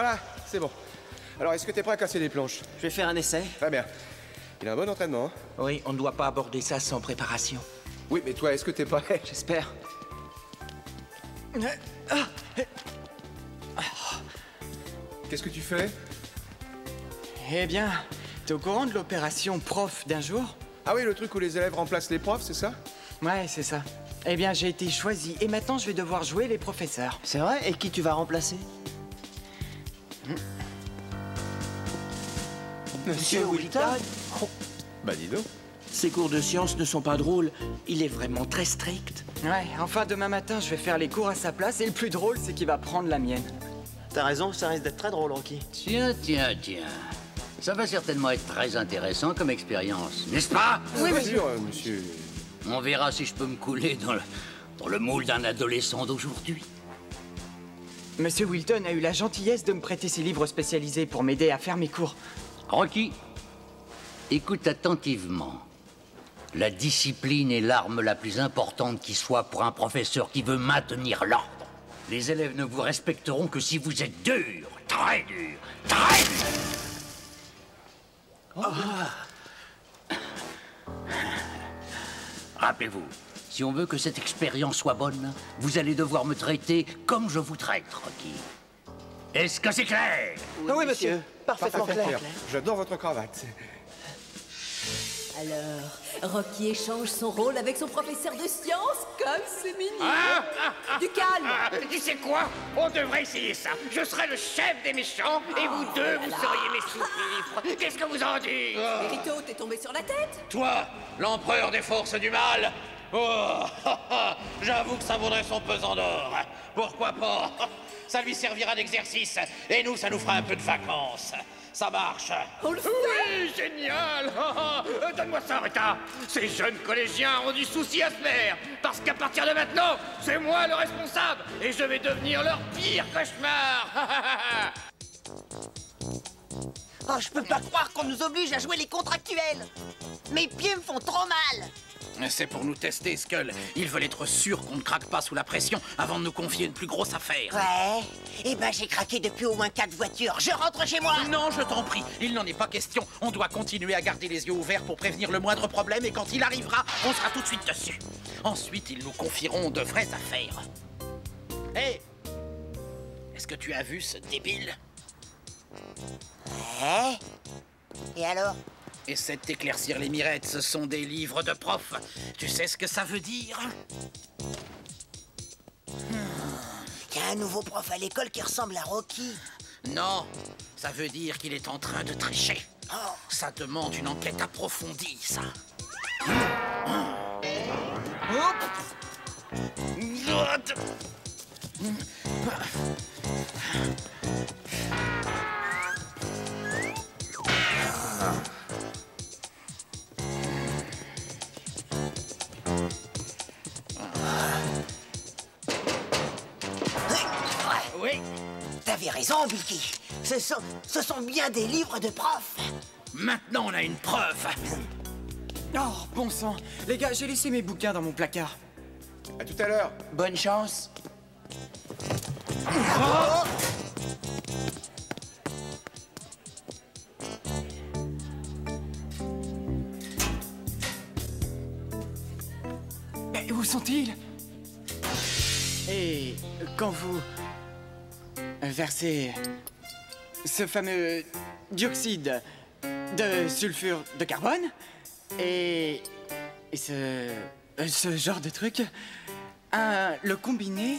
Voilà, c'est bon. Alors, est-ce que t'es prêt à casser les planches? Je vais faire un essai. Très bien. Il a un bon entraînement, hein? Oui, on ne doit pas aborder ça sans préparation. Oui, mais toi, est-ce que t'es prêt? J'espère. Qu'est-ce que tu fais? Eh bien, t'es au courant de l'opération prof d'un jour? Ah oui, le truc où les élèves remplacent les profs, c'est ça? Ouais, c'est ça. Eh bien, j'ai été choisi et maintenant je vais devoir jouer les professeurs. C'est vrai? Et qui tu vas remplacer? Monsieur Wilton? Bah dis donc. Ces cours de sciences ne sont pas drôles. Il est vraiment très strict. Ouais, enfin demain matin, je vais faire les cours à sa place et le plus drôle, c'est qu'il va prendre la mienne. T'as raison, ça risque d'être très drôle, Rocky. Tiens. Ça va certainement être très intéressant comme expérience, n'est-ce pas? Oui, bien sûr, monsieur. On verra si je peux me couler dans le moule d'un adolescent d'aujourd'hui. Monsieur Wilton a eu la gentillesse de me prêter ses livres spécialisés pour m'aider à faire mes cours. Rocky, écoute attentivement. La discipline est l'arme la plus importante qui soit pour un professeur qui veut maintenir l'ordre. Les élèves ne vous respecteront que si vous êtes dur, très dur, très dur. Rappelez-vous, si on veut que cette expérience soit bonne, vous allez devoir me traiter comme je vous traite, Rocky. Est-ce que c'est clair? Oui, monsieur. Parfaitement clair. J'adore votre cravate. Alors, Rocky échange son rôle avec son professeur de sciences, comme c'est mignon. Du calme. Tu sais quoi? On devrait essayer ça. Je serai le chef des méchants et vous deux, vous seriez mes sous-fifres. Qu'est-ce que vous en dites? Mérito, t'es tombé sur la tête? Toi, l'empereur des forces du mal. Oh, j'avoue que ça vaudrait son pesant d'or. Pourquoi pas? Ça lui servira d'exercice et nous, ça nous fera un peu de vacances. Ça marche. On le fait. Oui, génial. Donne-moi ça, Rita. Ces jeunes collégiens ont du souci à se faire. Parce qu'à partir de maintenant, c'est moi le responsable. Et je vais devenir leur pire cauchemar. Oh, je peux pas croire qu'on nous oblige à jouer les contractuels. Mes pieds me font trop mal. C'est pour nous tester, Skull. Ils veulent être sûrs qu'on ne craque pas sous la pression avant de nous confier une plus grosse affaire. Ouais. Eh ben, j'ai craqué depuis au moins 4 voitures. Je rentre chez moi. Non, je t'en prie, il n'en est pas question. On doit continuer à garder les yeux ouverts pour prévenir le moindre problème et quand il arrivera, on sera tout de suite dessus. Ensuite, ils nous confieront de vraies affaires. Hé! Est-ce que tu as vu ce débile? Ouais. Et alors? Essaie de t'éclaircir les mirettes, ce sont des livres de profs. Tu sais ce que ça veut dire? Il y a un nouveau prof à l'école qui ressemble à Rocky. Non, ça veut dire qu'il est en train de tricher. Oh. Ça demande une enquête approfondie, ça. Oui. T'avais raison, Bulky. Ce sont bien des livres de profs. Maintenant, on a une preuve. Oh, bon sang. Les gars, j'ai laissé mes bouquins dans mon placard. À tout à l'heure. Bonne chance. Mais où sont-ils? Et quand vous versez ce fameux dioxyde de sulfure de carbone et ce genre de truc, le combiner...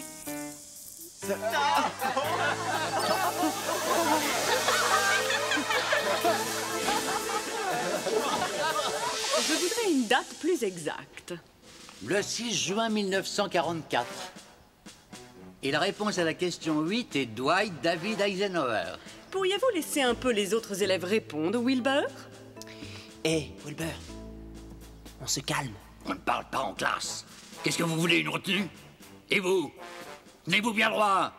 Je voudrais une date plus exacte. Le 6 juin 1944. Et la réponse à la question 8 est Dwight David Eisenhower. Pourriez-vous laisser un peu les autres élèves répondre, Wilbur? Hé, Wilbur. On se calme. On ne parle pas en classe. Qu'est-ce que vous voulez, une retenue? Et vous? Tenez-vous bien droit.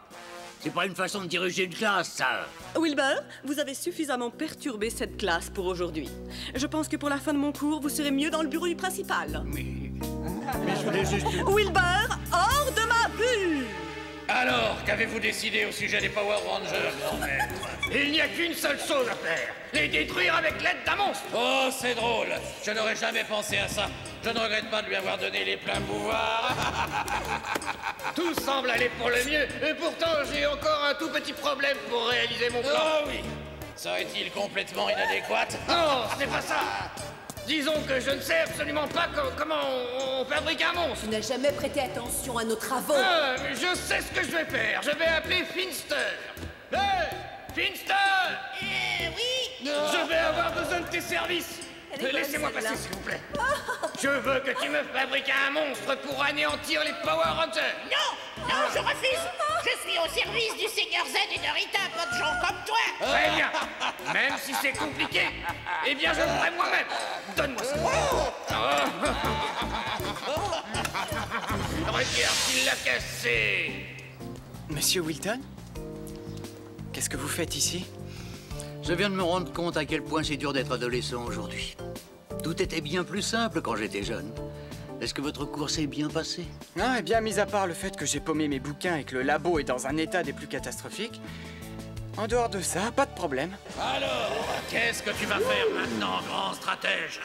C'est pas une façon de diriger une classe, ça. Wilbur, vous avez suffisamment perturbé cette classe pour aujourd'hui. Je pense que pour la fin de mon cours, vous serez mieux dans le bureau du principal. Mais je voulais juste... Wilbur, hors de ma vue! Alors, qu'avez-vous décidé au sujet des Power Rangers, grand maître? Il n'y a qu'une seule chose à faire. Les détruire avec l'aide d'un monstre. Oh, c'est drôle. Je n'aurais jamais pensé à ça. Je ne regrette pas de lui avoir donné les pleins pouvoirs. Tout semble aller pour le mieux. Et pourtant, j'ai encore un tout petit problème pour réaliser mon plan. Oh oui. Serait-il complètement inadéquat? Non, ce n'est pas ça. Disons que je ne sais absolument pas comment on fabrique un monstre. Tu n'as jamais prêté attention à nos travaux. Je sais ce que je vais faire. Je vais appeler Finster. Hey, Finster! Oui. Je vais avoir besoin de tes services. Elle est bonne, Laissez-moi celle-là. passer, s'il vous plaît. Je veux que tu me fabriques un monstre pour anéantir les Power Rangers. Non, non, je refuse. Je suis au service du Seigneur Z et de Rita, pas de gens comme toi. Très bien. Même si c'est compliqué, eh bien je le ferai moi-même. Donne-moi ça. Regarde, il l'a cassé. Monsieur Wilton? Qu'est-ce que vous faites ici? Je viens de me rendre compte à quel point c'est dur d'être adolescent aujourd'hui. Tout était bien plus simple quand j'étais jeune. Est-ce que votre cours s'est bien passé? Ah, et bien, mis à part le fait que j'ai paumé mes bouquins et que le labo est dans un état des plus catastrophiques, en dehors de ça, pas de problème. Alors, qu'est-ce que tu vas faire maintenant, grand stratège?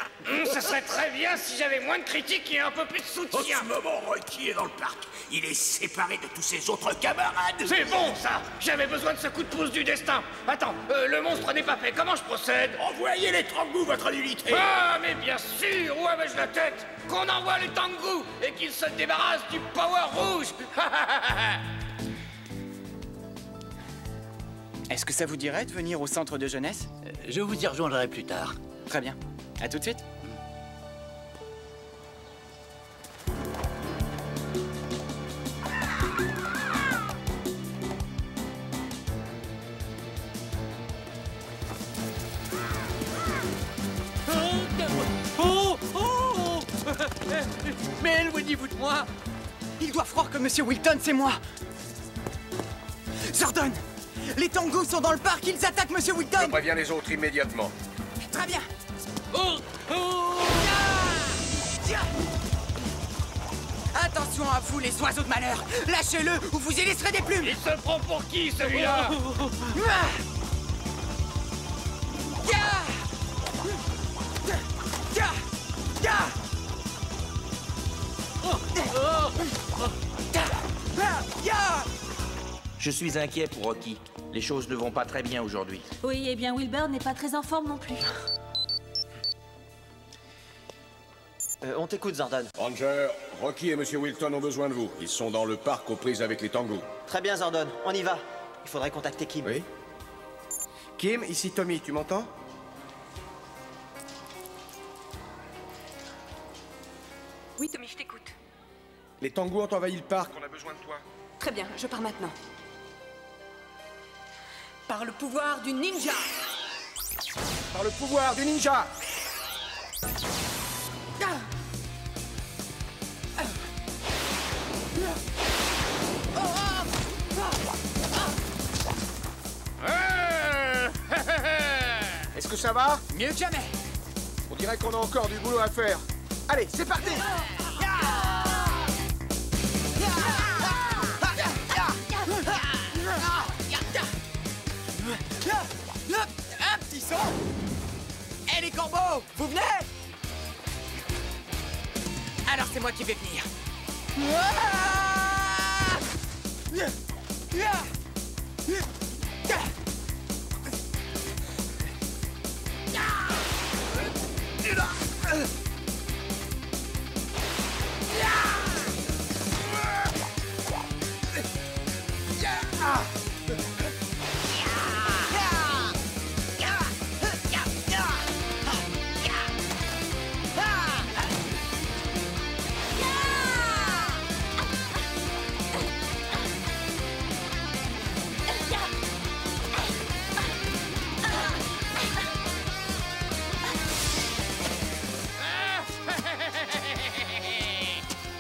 Ce serait très bien si j'avais moins de critiques et un peu plus de soutien. moment, Rocky est dans le parc. Il est séparé de tous ses autres camarades. C'est bon, ça. J'avais besoin de ce coup de pouce du destin. Attends, le monstre n'est pas fait. Comment je procède? Envoyez les Tengu, votre nullité. Ah, mais bien sûr. Où avais-je la tête? Qu'on envoie les Tengu et qu'ils se débarrassent du Power Rouge. Est-ce que ça vous dirait de venir au centre de jeunesse? Je vous y rejoindrai plus tard. Très bien. À tout de suite. Mais éloignez-vous de moi! Ils doivent croire que Monsieur Wilton, c'est moi! Zordon! Les Tengu sont dans le parc, ils attaquent Monsieur Wilton! Je préviens les autres immédiatement. Très bien! Attention à vous, les oiseaux de malheur! Lâchez-le ou vous y laisserez des plumes! Il se prend pour qui, celui-là? Je suis inquiet pour Rocky. Les choses ne vont pas très bien aujourd'hui. Oui, eh bien Wilbur n'est pas très en forme non plus. On t'écoute, Zordon. Ranger, Rocky et Monsieur Wilton ont besoin de vous. Ils sont dans le parc aux prises avec les Tengu. Très bien, Zordon. On y va. Il faudrait contacter Kim. Oui? Kim, ici Tommy, tu m'entends? Oui, Tommy, je t'écoute. Les Tengu ont envahi le parc. On a besoin de toi. Très bien, je pars maintenant. Par le pouvoir du ninja. Par le pouvoir du ninja! Est-ce que ça va? Mieux que jamais! On dirait qu'on a encore du boulot à faire. Allez, c'est parti! Un petit son! Eh les corbeaux, vous venez? Alors c'est moi qui vais venir.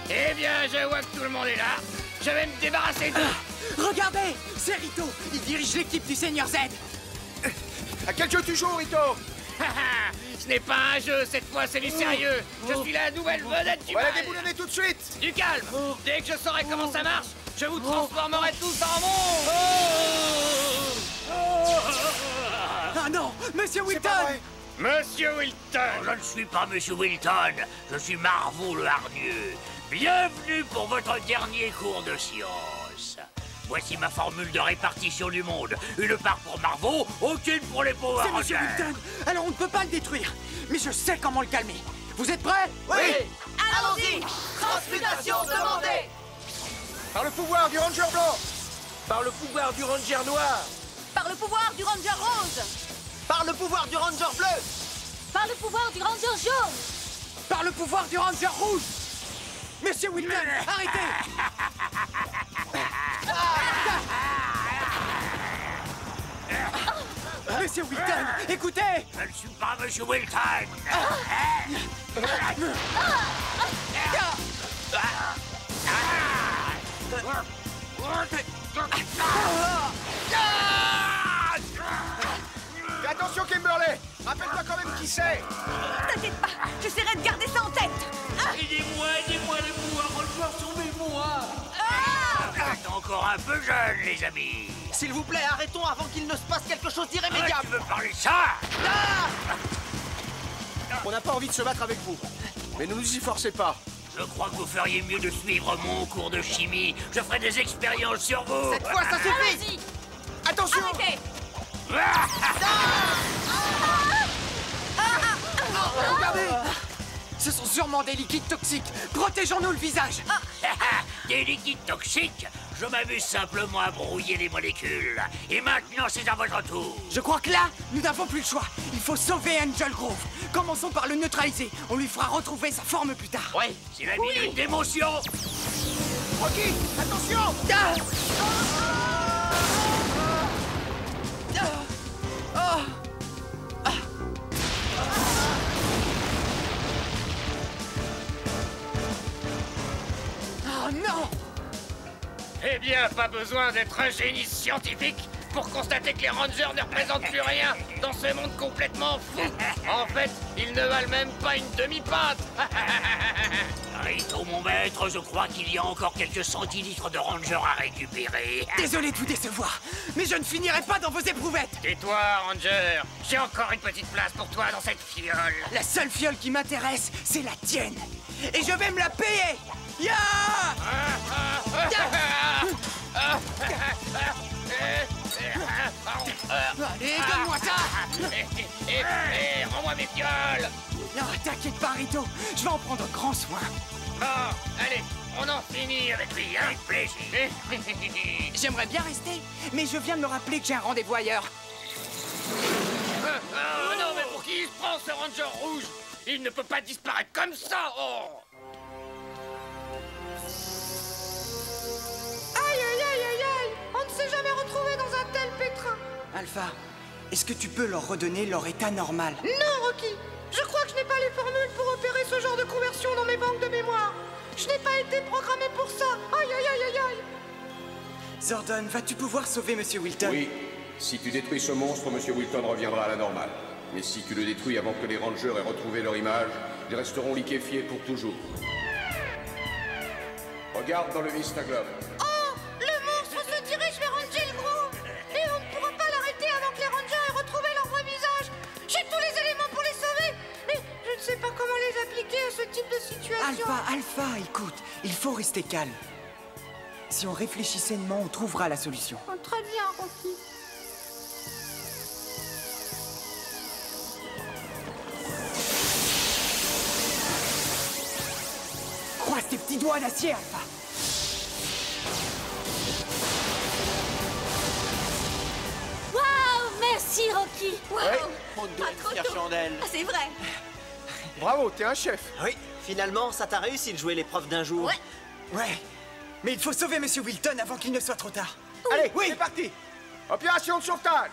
Eh bien, je vois que tout le monde est là. Je vais me débarrasser de... Regardez, c'est Rito. Il dirige l'équipe du Seigneur Z. À quel jeu tu joues, Rito? Ce n'est pas un jeu, cette fois c'est du sérieux. Je suis la nouvelle vedette du On va la mal. déboulonner tout de suite. Du calme. Dès que je saurai comment ça marche, Je vous transformerai tous en monstres. Ah non, Monsieur Wilton! Monsieur Wilton! Je ne suis pas Monsieur Wilton, je suis Marveau le hargneux. Bienvenue pour votre dernier cours de science. Voici ma formule de répartition du monde. Une part pour Marveau, aucune pour les Power Rangers. C'est Monsieur Wilton! Alors on ne peut pas le détruire. Mais je sais comment le calmer. Vous êtes prêts? Oui! Allons-y! Transmutation demandée! Par le pouvoir du Ranger blanc! Par le pouvoir du Ranger noir! Par le pouvoir du Ranger rose! Par le pouvoir du Ranger bleu! Par le pouvoir du Ranger jaune! Par le pouvoir du Ranger rouge! Monsieur Wilton, arrêtez! Monsieur Wilton, écoutez! Je ne suis pas Monsieur Wilton. Fais attention, Kimberly! Rappelle-toi quand même qui c'est! T'inquiète pas, j'essaierai de garder ça en tête! Aidez-moi les pouvoirs releveurs sur mes mois. Vous êtes encore un peu jeune, les amis. S'il vous plaît, arrêtons avant qu'il ne se passe quelque chose Tu d'irrémédiable! veux parler de ça? On n'a pas envie de se battre avec vous. Mais ne nous y forcez pas. Je crois que vous feriez mieux de suivre mon cours de chimie. Je ferai des expériences sur vous. Cette fois, ça suffit! Allons-y! Attention! Arrêtez! Regardez! Ce sont sûrement des liquides toxiques. Protégeons-nous le visage. Des liquides toxiques? Je m'amuse simplement à brouiller les molécules. Et maintenant, c'est à votre tour. Je crois que là, nous n'avons plus le choix. Il faut sauver Angel Grove. Commençons par le neutraliser. On lui fera retrouver sa forme plus tard. Ouais, c'est la minute d'émotion. Rocky, attention! Oh non! Eh bien, pas besoin d'être un génie scientifique pour constater que les Rangers ne représentent plus rien dans ce monde complètement fou. En fait, ils ne valent même pas une demi-pinte. Rito, mon maître, je crois qu'il y a encore quelques centilitres de Ranger à récupérer. Désolé de vous décevoir, mais je ne finirai pas dans vos éprouvettes. Tais-toi, Ranger. J'ai encore une petite place pour toi dans cette fiole. La seule fiole qui m'intéresse, c'est la tienne. Et je vais me la payer. Ya! Allez, donne-moi ça! Rends-moi mes fioles. Non, t'inquiète pas, Rito. Je vais en prendre grand soin. Bon, allez, on en finit avec lui, hein? Avec plaisir. J'aimerais bien rester, mais je viens de me rappeler que j'ai un rendez-vous ailleurs. Oh non, mais pour qui il se prend, ce Ranger rouge? Il ne peut pas disparaître comme ça, oh! Aïe, aïe, aïe, aïe, aïe! On ne s'est jamais retrouvé dans un tel pétrin! Alpha, est-ce que tu peux leur redonner leur état normal? Non, Rocky! Je crois que je n'ai pas les formules pour opérer ce genre de conversion dans mes banques de mémoire. Je n'ai pas été programmé pour ça. Aïe, aïe, aïe, aïe, aïe! Zordon, vas-tu pouvoir sauver Monsieur Wilton? Oui. Si tu détruis ce monstre, Monsieur Wilton reviendra à la normale. Mais si tu le détruis avant que les Rangers aient retrouvé leur image, ils resteront liquéfiés pour toujours. Regarde dans le Vistaglobe. Oh! Le monstre se dirige vers Angel Grove! Et on ne pourra pas l'arrêter avant que les Rangers aient retrouvé leur vrai visage! J'ai tous les éléments pour les sauver! Mais je ne sais pas comment les appliquer à ce type de situation! Alpha, écoute, il faut rester calme. Si on réfléchit sainement, on trouvera la solution. Oh, très bien, Rocky. Croise tes petits doigts d'acier, Alpha. Waouh! Merci, Rocky! Waouh! Ouais, on te doit une fière chandelle. Ah, c'est vrai! Bravo, t'es un chef. Oui, finalement, ça t'a réussi de jouer l'épreuve d'un jour. Ouais, mais il faut sauver Monsieur Wilton avant qu'il ne soit trop tard. Allez, c'est parti. Opération de sauvetage.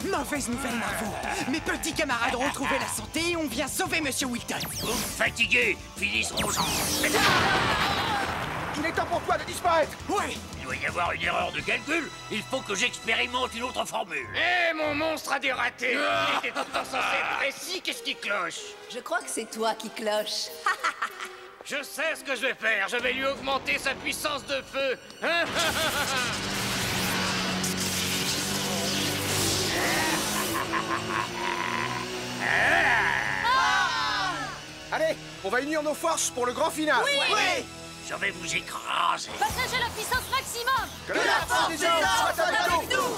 Mauvaise nouvelle, Marveau. Mes petits camarades ont retrouvé la santé et on vient sauver Monsieur Wilton. Vous me fatiguez. Finissons-en. Il est temps pour toi de disparaître. Ouais. Il doit y avoir une erreur de calcul. Il faut que j'expérimente une autre formule. Eh, mon monstre a des ratés. Il était pourtant censé être précis. Qu'est-ce qui cloche? Je crois que c'est toi qui cloche. Je sais ce que je vais faire. Je vais lui augmenter sa puissance de feu. Allez, on va unir nos forces pour le grand final. Oui. Je vais vous écraser. Partagez la puissance maximum. Que la force des hommes soit avec nous.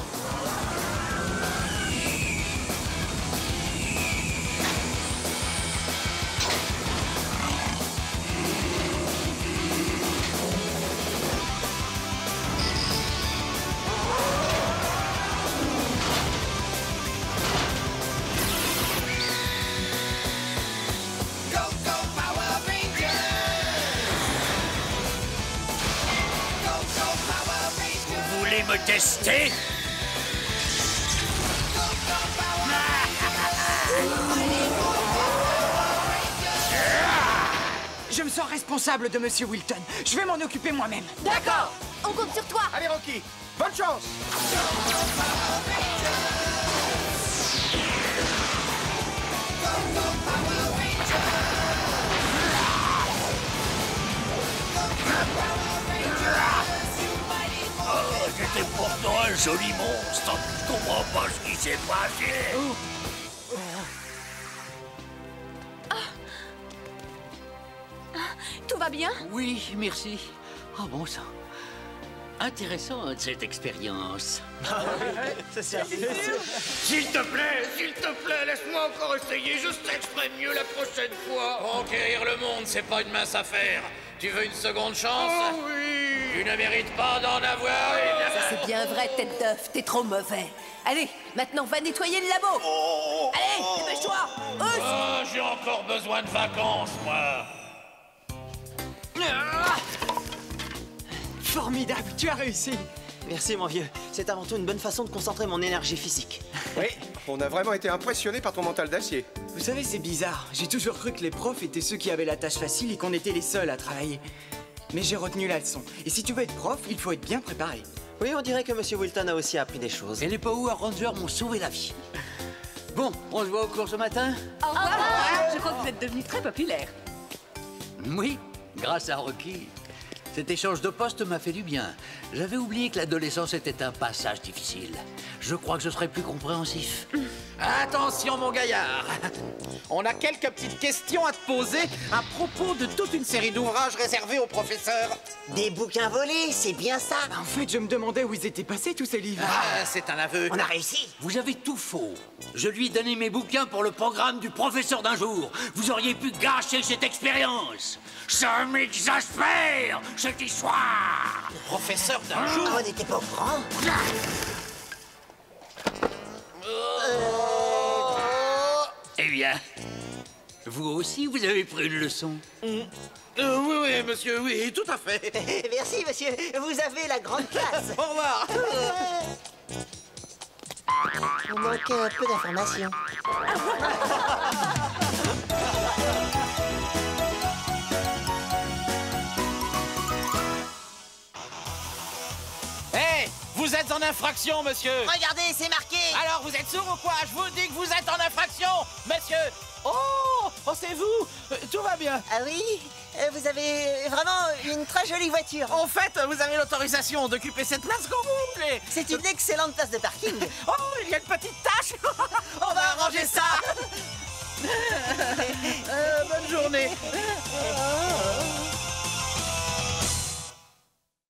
Vous voulez me tester? Je me sens responsable de Monsieur Wilton. Je vais m'en occuper moi-même. D'accord, on compte sur toi. Allez, Rocky, bonne chance. Oh, j'étais pourtant un joli monstre. Je comprends pas ce qui s'est passé. Tout va bien? Oui, merci. Oh bon sang. Intéressante cette expérience. C'est sûr. S'il te plaît, laisse-moi encore essayer. Je sais que je ferai mieux la prochaine fois. Conquérir le monde, c'est pas une mince affaire. Tu veux une seconde chance? Oh oui. Tu ne mérites pas d'en avoir une. Ça c'est bien vrai, tête d'œuf, t'es trop mauvais. Allez, maintenant va nettoyer le labo. Allez, dépêche-toi. Oh, j'ai encore besoin de vacances, moi. Formidable, tu as réussi. Merci, mon vieux. C'est avant tout une bonne façon de concentrer mon énergie physique. Oui, on a vraiment été impressionnés par ton mental d'acier. Vous savez, c'est bizarre. J'ai toujours cru que les profs étaient ceux qui avaient la tâche facile et qu'on était les seuls à travailler. Mais j'ai retenu la leçon. Et si tu veux être prof, il faut être bien préparé. Oui, on dirait que Monsieur Wilton a aussi appris des choses. Et les Power Rangers m'ont sauvé la vie. Bon, on se voit au cours ce matin? Au revoir. Je crois que vous êtes devenu très populaire. Oui, grâce à Rocky. Cet échange de postes m'a fait du bien. J'avais oublié que l'adolescence était un passage difficile. Je crois que je serai plus compréhensif. Attention, mon gaillard. On a quelques petites questions à te poser à propos de toute une série d'ouvrages réservés aux professeurs. Des bouquins volés, c'est bien ça. En fait, je me demandais où ils étaient passés, tous ces livres. Ah, c'est un aveu. On a réussi. Vous avez tout faux. Je lui ai donné mes bouquins pour le programme du professeur d'un jour. Vous auriez pu gâcher cette expérience. Ça m'exaspère, cette histoire. Professeur d'un jour. On n'était pas au courant. Eh bien, vous aussi, vous avez pris une leçon. Oui, monsieur, oui, tout à fait. Merci, monsieur. Vous avez la grande classe. Au revoir. On manque un peu d'informations. Hé, vous êtes en infraction, monsieur. Regardez, c'est marqué. Alors, vous êtes sourd ou quoi? Je vous dis que vous êtes en infraction, monsieur. Oh, c'est vous. Tout va bien. Ah oui, vous avez vraiment une très jolie voiture. En fait, vous avez l'autorisation d'occuper cette place quand vous voulez. C'est une excellente place de parking. Oh, il y a une petite tache. On va arranger ça. Bonne journée.